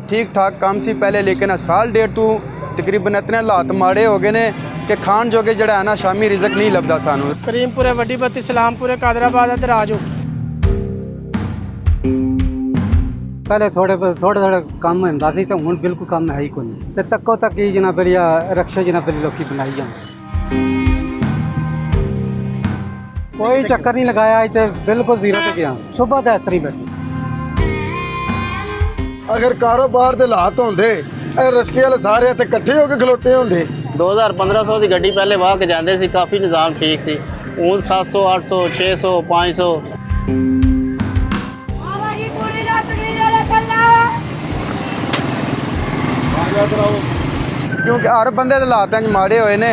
ठीक ठाक काम सी पहले, लेकिन साल डेढ़ तू तकरीबन इतने हालात माड़े हो गए ने कि खान जोगे जड़ा है ना शामी रिजक नहीं लभदा सानू। करीमपुरे वड्डी बत्ती सलामपुरे कादराबाद ते राजो पहले थोड़े काम ਹੁੰਦਾ ਸੀ ਤੇ ਹੁਣ ਬਿਲਕੁਲ ਕੰਮ ਹੈ ਹੀ ਕੋਈ ਨਹੀਂ ਤੇ ਤੱਕੋ ਤੱਕ ਹੀ ਜਨਾਬ ਲਿਆ ਰਕਸ਼ੇ ਜਨਾਬ ਲੋਕੀ ਬਣਾਈ ਜਾਂਦੇ ਕੋਈ ਚੱਕਰ ਨਹੀਂ ਲਗਾਇਆ ਤੇ ਬਿਲਕੁਲ ਜ਼ੀਰੋ ਤੇ ਗਿਆ ਸਵੇਰ ਦਾ ਅਸਰੀ ਬੈਠੀ ਅਗਰ ਕਾਰੋਬਾਰ ਦੇ ਹਾਲਾਤ ਹੁੰਦੇ ਇਹ ਰਸਕੇ ਵਾਲੇ ਸਾਰੇ ਇੱਥੇ ਇਕੱਠੇ ਹੋ ਕੇ ਖਲੋਤੇ ਹੁੰਦੇ 2000-1500 ਦੀ ਗੱਡੀ ਪਹਿਲੇ ਵਾਹ ਕੇ ਜਾਂਦੇ ਸੀ, ਕਾਫੀ ਨਿਜ਼ਾਮ ਠੀਕ ਸੀ। ਹੁਣ 700 800 600 500 क्योंकि हर बंदे दे हालात इंज माड़े होए ने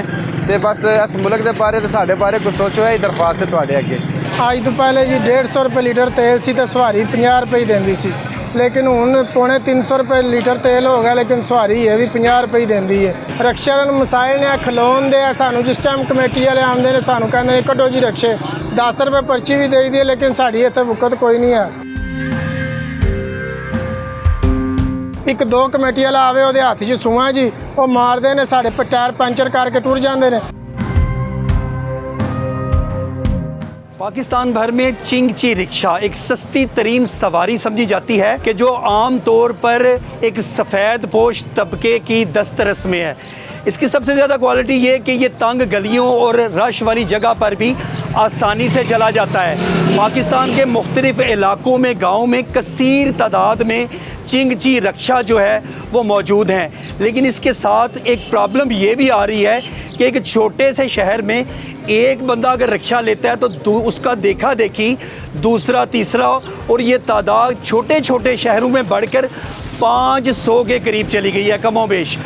ते बस इस मुल्क दे बारे ते साडे बारे कुछ सोचो। ये दरख्वास्त है तुहाडे अगे। ਅੱਜ ਤੋਂ ਪਹਿਲੇ ਜੀ 150 ਰੁਪਏ ਲੀਟਰ ਤੇਲ ਸੀ ਤੇ ਸਵਾਰੀ 50 ਰੁਪਏ ਦਿੰਦੀ ਸੀ, ਲੇਕਿਨ ਹੁਣ ਪੌਣੇ 300 ਰੁਪਏ ਲੀਟਰ ਤੇਲ ਹੋ ਗਿਆ, ਲੇਕਿਨ ਸਵਾਰੀ ਇਹ ਵੀ 50 ਰੁਪਏ ਦਿੰਦੀ ਹੈ। ਰਕਸ਼ਾ ਵਾਲੇ ਮਸਾਇਲ ਨੇ ਖਲੋਣ ਦੇ ਆ ਸਾਨੂੰ, ਜਿਸ ਟਾਈਮ ਕਮੇਟੀ ਵਾਲੇ ਆਉਂਦੇ ਨੇ ਸਾਨੂੰ ਕਹਿੰਦੇ ਨੇ ਕੱਢੋ ਜੀ ਰਕਸ਼ੇ, 10 ਰੁਪਏ ਪਰਚੀ ਵੀ ਦੇਈ ਦੀ ਹੈ, ਲੇਕਿਨ ਸਾਡੀ ਇੱਥੇ ਵਕਤ ਕੋਈ ਨਹੀਂ ਹੈ। ਇੱਕ ਦੋ ਕਮੇਟੀ ਵਾਲਾ ਆਵੇ ਉਹਦੇ ਹੱਥ 'ਚ ਸੂਆਂ ਜੀ, ਉਹ ਮਾਰਦੇ ਨੇ, ਸਾਡੇ ਟਾਇਰ ਪੰਚਰ ਕਰਕੇ ਟੁਰ ਜਾਂਦੇ ਨੇ। पाकिस्तान भर में चिंगची रिक्शा एक सस्ती तरीन सवारी समझी जाती है कि जो आम तौर पर एक सफ़ेद पोश तबके की दस्तरस में है। इसकी सबसे ज़्यादा क्वालिटी ये कि ये तंग गलियों और रश वाली जगह पर भी आसानी से चला जाता है। पाकिस्तान के मुख्तलिफ़ इलाकों में गाँव में कसीर तादाद में चिंगची रिक्शा जो है वो मौजूद हैं, लेकिन इसके साथ एक प्रॉब्लम ये भी आ रही है कि एक छोटे से शहर में एक बंदा अगर रिक्शा लेता है तो उसका देखा देखी दूसरा तीसरा, और ये तादाद छोटे छोटे शहरों में बढ़कर 500 के करीब चली गई है कमोबेश।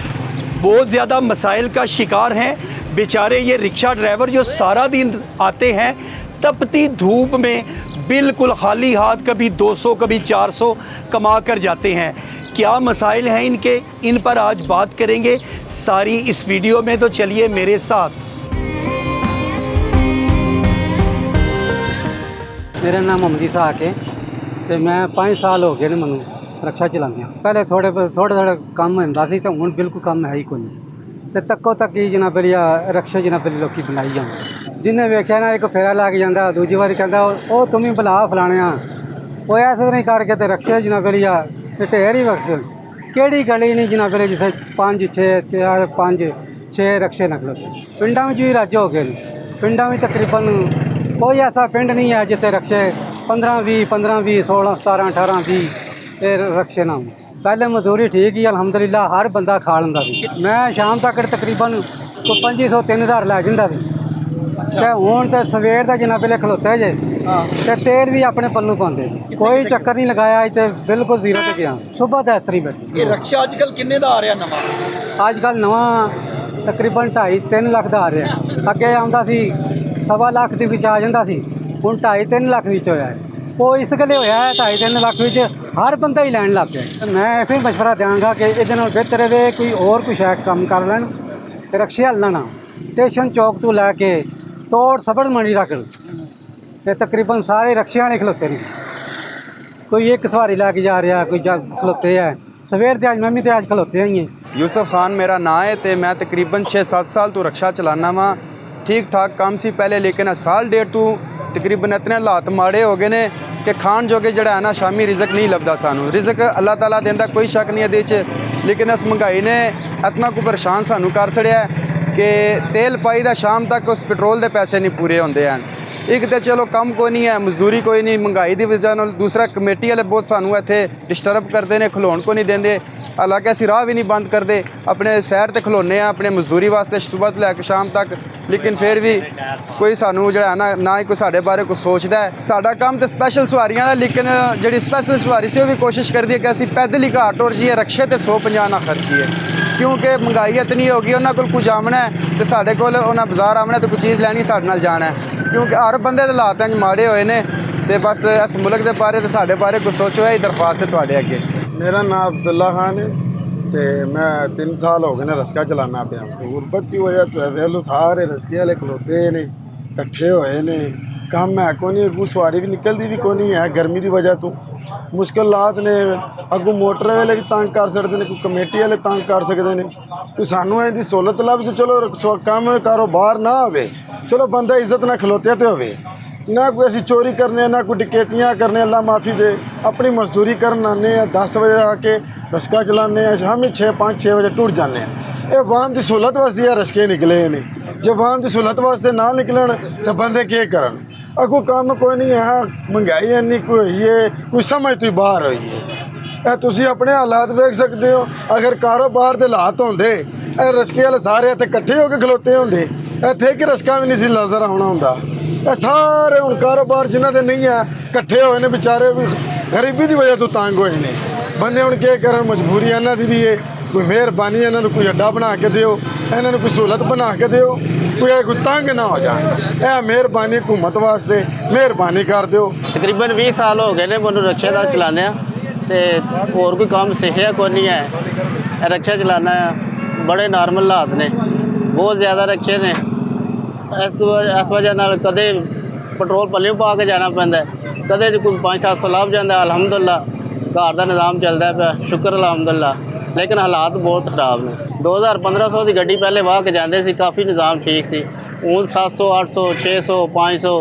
बहुत ज़्यादा मसाइल का शिकार हैं बेचारे ये रिक्शा ड्राइवर जो सारा दिन आते हैं तपती धूप में बिल्कुल खाली हाथ, कभी 200 कभी 400 कमा कर जाते हैं। क्या मसाइल हैं इनके, इन पर आज बात करेंगे सारी इस वीडियो में, तो चलिए मेरे साथ। ਮੇਰਾ ਨਾਮ ਮੁਹੰਮਦ ਇਸਾਕ ਹੈ ਤੇ ਮੈਂ 5 ਸਾਲ ਹੋ ਗਏ ਨੇ ਮੈਨੂੰ ਰਕਸ਼ਾ ਚਲਾਉਂਦਿਆਂ। ਪਹਿਲੇ ਥੋੜਾ ਕੰਮ ਹੁੰਦਾ ਸੀ ਤੇ ਹੁਣ ਬਿਲਕੁਲ ਕੰਮ ਹੈ ਹੀ ਕੋਈ ਨਹੀਂ ਤੇ ਤੱਕੋ ਤੱਕ ਹੀ ਜਨਾਬ ਲਿਆ ਰਕਸ਼ੇ ਜਨਾਬ ਲੋਕੀ ਬਣਾਈ ਜਾਂਦੇ। ਜਿਹਨੇ ਵੇਖਿਆ ਨਾ ਇੱਕ ਫੇਰਾ ਲਾ ਕੇ ਜਾਂਦਾ, ਦੂਜੀ ਵਾਰੀ ਕਹਿੰਦਾ ਉਹ ਤੁਮੀ ਬੁਲਾ ਫਲਾਣਿਆ, ਉਹ ਐਸੇ ਤਰ੍ਹਾਂ ਹੀ ਕਰਕੇ ਤੇ ਰਕਸ਼ੇ ਜਨਾਬ ਲਿਆ ਤੇ ਢੇਰ ਹੀ ਵਕਤ ਕਿਹੜੀ ਗਲੀ ਨਹੀਂ ਜਨਾਬ ਲਿਆ ਜਿੱਥੇ 5-6 ਰਕਸ਼ੇ ਨਿਕਲਦੇ। ਪਿੰਡਾਂ ਵਿੱਚ ਵੀ ਰੱਜ ਹੋ ਗਏ ਨੇ, ਪਿੰਡਾਂ ਵਿੱਚ ਤਕਰੀਬਨ ਕੋਈ ਐਸਾ ਪਿੰਡ ਨਹੀਂ ਹੈ ਜਿੱਥੇ ਰਕਸ਼ੇ 15-20 16 17 18 20 ਇਹ ਰਕਸ਼ੇ ਨਾ ਹੋਣ। ਪਹਿਲੇ ਮਜ਼ਦੂਰੀ ਠੀਕ ਹੀ ਅਲਹਮਦੁਲਿਲਾ ਹਰ ਬੰਦਾ ਖਾ ਲੈਂਦਾ ਸੀ। ਮੈਂ ਸ਼ਾਮ ਤੱਕ ਤਕਰੀਬਨ 2500-3000 ਲੈ ਜਾਂਦਾ ਸੀ ਤੇ ਹੁਣ ਤੇ ਸਵੇਰ ਦਾ ਜਿੰਨਾ ਪਹਿਲੇ ਖਲੋਤੇ ਜੇ ਤੇ ਤੇਲ ਵੀ ਆਪਣੇ ਪੱਲੂ ਪਾਉਂਦੇ, ਕੋਈ ਚੱਕਰ ਨਹੀਂ ਲਗਾਇਆ ਤੇ ਬਿਲਕੁਲ ਜ਼ੀਰੋ ਤੇ ਗਿਆ ਸਵੇਰ ਦਾ ਅਸਰੀ ਬੈਠੀ। ਇਹ ਰਕਸ਼ਾ ਅੱਜ ਕੱਲ੍ਹ ਕਿੰਨੇ ਦਾ ਆ ਰਿਹਾ ਨਵਾਂ? ਅੱਜ ਕੱਲ੍ਹ ਨਵਾਂ ਤਕਰੀਬਨ 2.5-3 ਲੱਖ ਦਾ ਆ ਰਿਹਾ। ਅੱਗੇ ਆਉਂਦਾ ਸੀ 1.25 ਲੱਖ ਦੇ ਵਿੱਚ ਆ ਜਾਂਦਾ ਸੀ, ਹੁਣ 2.5-3 ਲੱਖ ਵਿੱਚ ਹੋਇਆ ਹੈ। ਉਹ ਇਸ ਗੱਲੇ ਹੋਇਆ ਹੈ 2.5-3 ਲੱਖ ਵਿੱਚ ਹਰ ਬੰਦਾ ਹੀ ਲੈਣ ਲੱਗ ਪਿਆ। ਮੈਂ ਇਹ ਵੀ ਮਸ਼ਵਰਾ ਦਿਆਂਗਾ ਕਿ ਇਹਦੇ ਨਾਲ ਬਿਹਤਰ ਹੈ ਕੋਈ ਹੋਰ ਕੁਛ ਹੈ ਕੰਮ ਕਰ ਲੈਣ ਤੇ ਰਕਸ਼ੇ ਹੱਲ ਨਾ ਸਟੇਸ਼ਨ ਚੌਕ ਤੋਂ ਲੈ ਕੇ ਤੋੜ ਸਬੜ ਮੰਡੀ ਤੱਕ ਤੇ ਤਕਰੀਬਨ ਸਾਰੇ ਰਕਸ਼ੇ ਵਾਲੇ ਖਲੋਤੇ ਨੇ। ਕੋਈ ਇੱਕ ਸਵਾਰੀ ਲੈ ਕੇ ਜਾ ਰਿਹਾ, ਕੋਈ ਖਲੋਤੇ ਹੈ। ਸਵੇਰ ਦੇ ਅੱਜ ਮੈਂ ਵੀ ਤੇ ਅੱਜ ਖਲੋਤੇ ਆਈ ਹਾਂ। यूसुफ खान मेरा नाम है तो मैं तकरीबन 6-7 साल तो रक्शा चलाना वा। ठीक ठाक काम सी पहले, लेकिन साल डेढ़ तू तकरीबन इतने हालात माड़े हो गए ने कि खान जोगे जड़ा है ना शामी रिजक नहीं लभदा सानू। रिजक अल्लाह ताला देंदा, कोई शक नहीं है, लेकिन इस महंगाई ने इतना को परेशान सानू कर छड़िया कि तेल पाई दा शाम तक उस पेट्रोल के पैसे नहीं पूरे होंदे हैं। एक तो चलो कम कोई नहीं है, मजदूरी कोई नहीं, महंगाई की वजह नाल। दूसरा कमेटी वाले बहुत सानू इत्थे डिस्टर्ब करते हैं, खलोण को नहीं देंगे। हालांकि असीं राह भी नहीं बंद करते, अपने सैर ते खलोने अपने मजदूरी वास्ते सुबह तो लैके शाम तक, लेकिन फिर भी कोई सानू जो है ना ही कोई साढ़े बारे कुछ सोचता है। साडा काम तो स्पैशल सवारियां दा, लेकिन जी स्पैशल सवारी से भी कोशिश करती है कि असीं पैदल ही घाट टुर जाइए, रक्शे ते 150 ना खर्चीए, क्योंकि महंगाई इतनी हो गई। उन्होंने कुछ आमना है तो साढ़े कोल उन्हें बाजार आमना तो कोई चीज़ लैनी साढ़े नाल जाना है, क्योंकि हर बंदे दे हालात इंज माड़े होए ने ते बस इस मुल्क के बारे तो साढ़े बारे कुछ सोचो। ये दरख्वास्त है तुहाडे अगे। ਮੇਰਾ ਨਾਮ ਅਬਦੁੱਲਾ ਖਾਨ ਹੈ ਤੇ ਮੈਂ 3 ਸਾਲ ਹੋ ਗਏ ਨੇ ਰਸਕਾ ਚਲਾਉਣਾ ਪਿਆ। ਗੁਰਬਤ ਦੀ ਵਜ੍ਹਾ ਤੋਂ ਵੇਖ ਲਓ ਸਾਰੇ ਰਸਕੇ ਵਾਲੇ ਖਲੋਤੇ ਨੇ, ਇਕੱਠੇ ਹੋਏ ਨੇ, ਕੰਮ ਹੈ ਕੋਈ ਨਹੀਂ, ਕੋਈ ਸਵਾਰੀ ਵੀ ਨਿਕਲਦੀ ਵੀ ਕੋਈ ਨਹੀਂ ਹੈ ਗਰਮੀ ਦੀ ਵਜ੍ਹਾ ਤੋਂ। ਮੁਸ਼ਕਲਾਤ ਨੇ। ਅੱਗੋਂ ਮੋਟਰ ਵਾਲੇ ਵੀ ਤੰਗ ਕਰ ਸਕਦੇ ਨੇ, ਕੋਈ ਕਮੇਟੀ ਵਾਲੇ ਤੰਗ ਕਰ ਸਕਦੇ ਨੇ। ਕੋਈ ਸਾਨੂੰ ਇਹਦੀ ਸਹੂਲਤ ਲੱਭ ਜੇ, ਚਲੋ ਕੰਮ ਕਾਰੋਬਾਰ ਨਾ ਹੋਵੇ, ਚਲੋ ਬੰਦਾ ਇੱਜ਼ਤ ਨਾਲ ਖਲੋਤੇ ਤੇ ਹੋਵੇ ਨਾ। ਕੋਈ ਅਸੀਂ ਚੋਰੀ ਕਰਨੇ, ਨਾ ਕੋਈ ਡਕੈਤੀਆਂ ਕਰਨੇ, ਅੱਲਾ ਮਾਫੀ ਦੇ। ਆਪਣੀ ਮਜ਼ਦੂਰੀ ਕਰਨ ਆਉਂਦੇ ਆ, 10 ਵਜੇ ਆ ਕੇ ਰਸਕਾ ਚਲਾਉਂਦੇ ਆ, ਸ਼ਾਮੀ 5-6 ਵਜੇ ਟੁੱਟ ਜਾਂਦੇ ਆ। ਇਹ ਵਾਹਨ ਦੀ ਸਹੂਲਤ ਵਾਸਤੇ ਆ ਰਸਕੇ ਨਿਕਲੇ ਨੇ। ਜੇ ਵਾਹਨ ਦੀ ਸਹੂਲਤ ਵਾਸਤੇ ਨਾ ਨਿਕਲਣ ਤਾਂ ਬੰਦੇ ਕੀ ਕਰਨ? ਅੱਗੋਂ ਕੰਮ ਕੋਈ ਨਹੀਂ ਹੈ, ਮਹਿੰਗਾਈ ਇੰਨੀ ਕੋਈ ਹੋਈ ਹੈ, ਕੋਈ ਸਮਝ ਤੋਂ ਬਾਹਰ ਹੋਈ ਹੈ। ਇਹ ਤੁਸੀਂ ਆਪਣੇ ਹਾਲਾਤ ਵੇਖ ਸਕਦੇ ਹੋ। ਅਗਰ ਕਾਰੋਬਾਰ ਦੇ ਹਾਲਾਤ ਹੁੰਦੇ, ਇਹ ਰਸਕੇ ਵਾਲੇ ਸਾਰੇ ਇੱਥੇ ਇਕੱਠੇ ਹੋ ਕੇ ਖਲੋਤੇ ਹੁੰਦੇ, ਇੱਥੇ ਕਿ ਰਸਕਾ ਵੀ ਨਹੀਂ ਸੀ ਨਜ਼ਰ ਆਉਣਾ ਹੁੰਦਾ। ਇਹ ਸਾਰੇ ਹੁਣ ਕਾਰੋਬਾਰ ਜਿਨ੍ਹਾਂ ਦੇ ਨਹੀਂ ਹੈ, ਇਕੱਠੇ ਹੋਏ ਨੇ ਵਿਚਾਰੇ, ਵੀ ਗਰੀਬੀ ਦੀ ਵਜ੍ਹਾ ਤੋਂ ਤੰਗ ਹੋਏ ਨੇ ਬੰਦੇ। ਹੁਣ ਕੀ ਕਰਨ? ਮਜਬੂਰੀ ਇਹਨਾਂ ਦੀ ਵੀ ਹੈ। ਕੋਈ ਮਿਹਰਬਾਨੀ ਇਹਨਾਂ ਨੂੰ ਕੋਈ ਅੱਡਾ ਬਣਾ ਕੇ ਦਿਓ, ਇਹਨਾਂ ਨੂੰ ਕੋਈ ਸਹੂਲਤ ਬਣਾ ਕੇ ਦਿਓ, ਕੋਈ ਤੰਗ ਨਾ ਹੋ ਜਾਣ। ਇਹ ਮਿਹਰਬਾਨੀ ਹੁਕੂਮਤ ਵਾਸਤੇ, ਮਿਹਰਬਾਨੀ ਕਰ ਦਿਓ। ਤਕਰੀਬਨ 20 ਸਾਲ ਹੋ ਗਏ ਨੇ ਮੈਨੂੰ ਰਕਸ਼ੇ ਦਾ ਚਲਾਉਂਦੇ ਆ, ਤੇ ਹੋਰ ਕੋਈ ਕੰਮ ਸਿੱਖਿਆ ਕੋਈ ਨਹੀਂ ਹੈ। ਇਹ ਰਕਸ਼ਾ ਚਲਾਉਣਾ ਆ, ਬੜੇ ਨਾਰਮਲ ਹਾਲਾਤ ਨੇ, ਬਹੁਤ ਜ਼ਿਆਦਾ ਰਕਸ਼ੇ ਨੇ। ਇਸ ਵਜ੍ਹਾ ਨਾਲ ਕਦੇ ਪੈਟਰੋਲ ਪੱਲਿਓਂ ਪਾ ਕੇ ਜਾਣਾ ਪੈਂਦਾ, ਕਦੇ ਕੋਈ 500-700 ਲੱਭ ਜਾਂਦਾ। ਅਲਹਮਦੁਲਿਲਾ ਘਰ ਦਾ ਨਿਜ਼ਾਮ ਚੱਲਦਾ ਪਿਆ, ਸ਼ੁਕਰ ਅਲਹਮਦੁਲਿਲਾ। ਲੇਕਿਨ ਹਾਲਾਤ ਬਹੁਤ ਖਰਾਬ ਨੇ। 2000-1500 ਦੀ ਗੱਡੀ ਪਹਿਲੇ ਵਾਹ ਕੇ ਜਾਂਦੇ ਸੀ, ਕਾਫੀ ਨਿਜ਼ਾਮ ਠੀਕ ਸੀ। ਹੁਣ 700, 800, 600, 500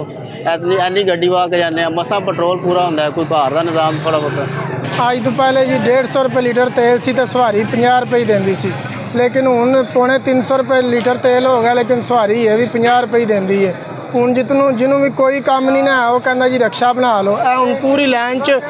ਐਨੀ ਗੱਡੀ ਵਾਹ ਕੇ ਜਾਂਦੇ ਆ। ਮਸਾਂ ਪੈਟਰੋਲ ਪੂਰਾ ਹੁੰਦਾ, ਕੋਈ ਘਰ ਦਾ ਨਿਜ਼ਾਮ ਥੋੜ੍ਹਾ ਬਹੁਤਾ। ਅੱਜ ਤੋਂ ਪਹਿਲੇ ਜੀ 150 ਰੁਪਏ ਲੀਟਰ ਤੇਲ ਸੀ ਤੇ ਸਵਾਰੀ 50 ਰੁਪਏ ਹੀ ਦਿੰਦੀ ਸੀ, ਲੇਕਿਨ ਹੁਣ ਪੌਣੇ 300 ਰੁਪਏ ਲੀਟਰ ਤੇਲ ਹੋ ਗਿਆ, ਲੇਕਿਨ ਸਵਾਰੀ ਇਹ ਵੀ 50 ਰੁਪਏ ਹੀ ਦਿੰਦੀ ਹੈ। ਹੁਣ ਜਿਹਨੂੰ ਵੀ ਕੋਈ ਕੰਮ ਨਹੀਂ ਨਾ, ਉਹ ਕਹਿੰਦਾ ਜੀ ਰਕਸ਼ਾ ਬਣਾ ਲਓ। ਇਹ ਹੁਣ ਪੂਰੀ ਲਾਈਨ 'ਚ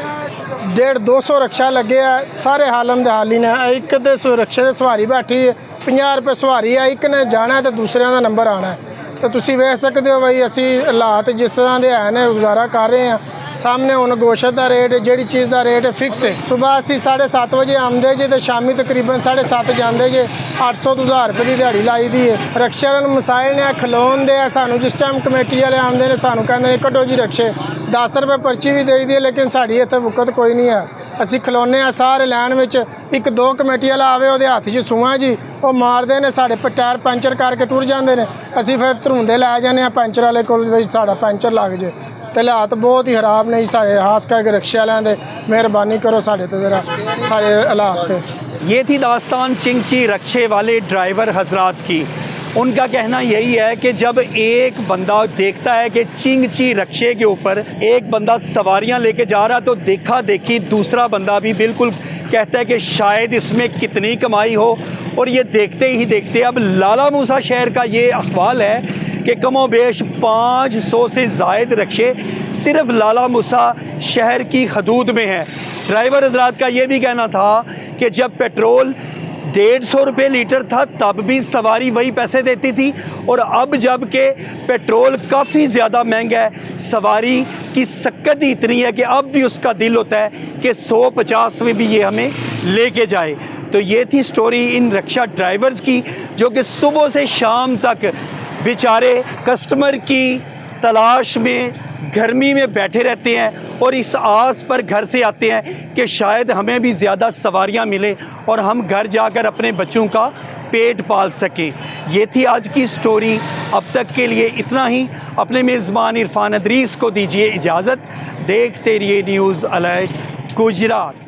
150-200 ਰਕਸ਼ਾ ਲੱਗੇ ਆ, ਸਾਰੇ ਹਾਲਮ ਦੇ ਹਾਲੀ ਨੇ। ਇੱਕ ਤੇ ਰਕਸ਼ੇ ਤੇ ਸਵਾਰੀ ਬੈਠੀ ਹੈ, 50 ਰੁਪਏ ਸਵਾਰੀ ਆ। ਇੱਕ ਨੇ ਜਾਣਾ ਤੇ ਦੂਸਰਿਆਂ ਦਾ ਨੰਬਰ ਆਉਣਾ। ਤਾਂ ਤੁਸੀਂ ਵੇਖ ਸਕਦੇ ਹੋ ਬਈ ਅਸੀਂ ਹਾਲਾਤ ਜਿਸ ਤਰ੍ਹਾਂ ਦੇ ਹੈ ਨੇ, ਗੁਜ਼ਾਰਾ ਕਰ ਰਹੇ ਹਾਂ। ਸਾਹਮਣੇ ਹੁਣ ਗੋਸ਼ਤ ਦਾ ਰੇਟ, ਜਿਹੜੀ ਚੀਜ਼ ਦਾ ਰੇਟ ਫਿਕਸ ਹੈ। ਸਵੇਰ ਅਸੀਂ 7:30 ਵਜੇ ਆਉਂਦੇ ਜੇ ਤੇ ਸ਼ਾਮੀ ਤਕਰੀਬਨ 7:30 ਜਾਂਦੇ ਜੇ। 800 ਤੋਂ 1000 ਰੁਪਏ ਦੀ ਦਿਹਾੜੀ ਲਾਈ ਦੀ ਹੈ। ਰਕਸ਼ਿਆਂ ਨੂੰ ਮਸਾਇਲ ਨੇ, ਖਲੋਣ ਦੇ ਆ। ਸਾਨੂੰ ਜਿਸ ਟਾਈਮ ਕਮੇਟੀ ਵਾਲੇ ਆਉਂਦੇ ਨੇ, ਸਾਨੂੰ ਕਹਿੰਦੇ ਨੇ ਕੱਢੋ ਜੀ ਰਕਸ਼ੇ, 10 ਰੁਪਏ ਪਰਚੀ ਵੀ ਦੇਈ ਦੀ ਹੈ, ਲੇਕਿਨ ਸਾਡੀ ਇੱਥੇ ਵੁਕਤ ਕੋਈ ਨਹੀਂ ਹੈ। ਅਸੀਂ ਖਲੋਨੇ ਆ ਸਾਰੇ ਲਾਈਨ ਵਿੱਚ। 1-2 ਕਮੇਟੀ ਵਾਲਾ ਆਵੇ, ਉਹਦੇ ਹੱਥ 'ਚ ਸੂਆਂ ਜੀ, ਉਹ ਮਾਰਦੇ ਨੇ, ਸਾਡੇ ਟਾਇਰ ਪੈਂਚਰ ਕਰਕੇ ਟੁਰ ਜਾਂਦੇ ਨੇ। ਅਸੀਂ ਫਿਰ ਧਰੂੰਦੇ ਲੈ ਜਾਂਦੇ ਆ ਪੈਂਚਰ ਵਾਲੇ ਕੋਲ, ਵਿੱਚ ਸਾਡਾ ਪੈਂਚਰ ਲੱਗ ਜੇ। ਤੇ ਹਾਲਾਤ ਬਹੁਤ ਹੀ ਖਰਾਬ ਨੇ ਜੀ ਸਾਡੇ, ਖਾਸ ਕਰਕੇ रक्षा वालों दे। मेहरबानी करो साढ़े तो ज़रा सारे हालात पे। ये थी दास्तान चिंगची रक्शे वाले ड्राइवर हजरात की। उनका कहना यही है कि जब एक बंदा देखता है कि चिंगची रक्शे के ऊपर एक बंदा सवारियां लेके जा रहा, तो देखा देखी दूसरा बंदा भी बिल्कुल कहता है कि शायद इसमें कितनी कमाई हो। और ये देखते ही देखते अब लाला मूसा शहर का ये अहवाल है कि कमोबेश 500 से ज़ायद रक्शे सिर्फ लाला मूसा शहर की हदूद में हैं। ड्राइवर हजरात का ये भी कहना था कि जब पेट्रोल 150 रुपये लीटर था तब भी सवारी वही पैसे देती थी, और अब जब के पेट्रोल काफ़ी ज़्यादा महंगा है, सवारी की सक्कत ही इतनी है कि अब भी उसका दिल होता है कि 150 में भी ये हमें लेके जाए। तो ये थी स्टोरी इन रक्षा ड्राइवर्स की, जो कि सुबह से शाम तक बेचारे कस्टमर की तलाश में गर्मी में बैठे रहते हैं, और इस आस पर घर से आते हैं कि शायद हमें भी ज़्यादा सवारियां मिले और हम घर जाकर अपने बच्चों का पेट पाल सकें। ये थी आज की स्टोरी। अब तक के लिए इतना ही। अपने मेज़बान इरफान अदरीस को दीजिए इजाज़त। देखते रहिए न्यूज़ अलर्ट गुजरात।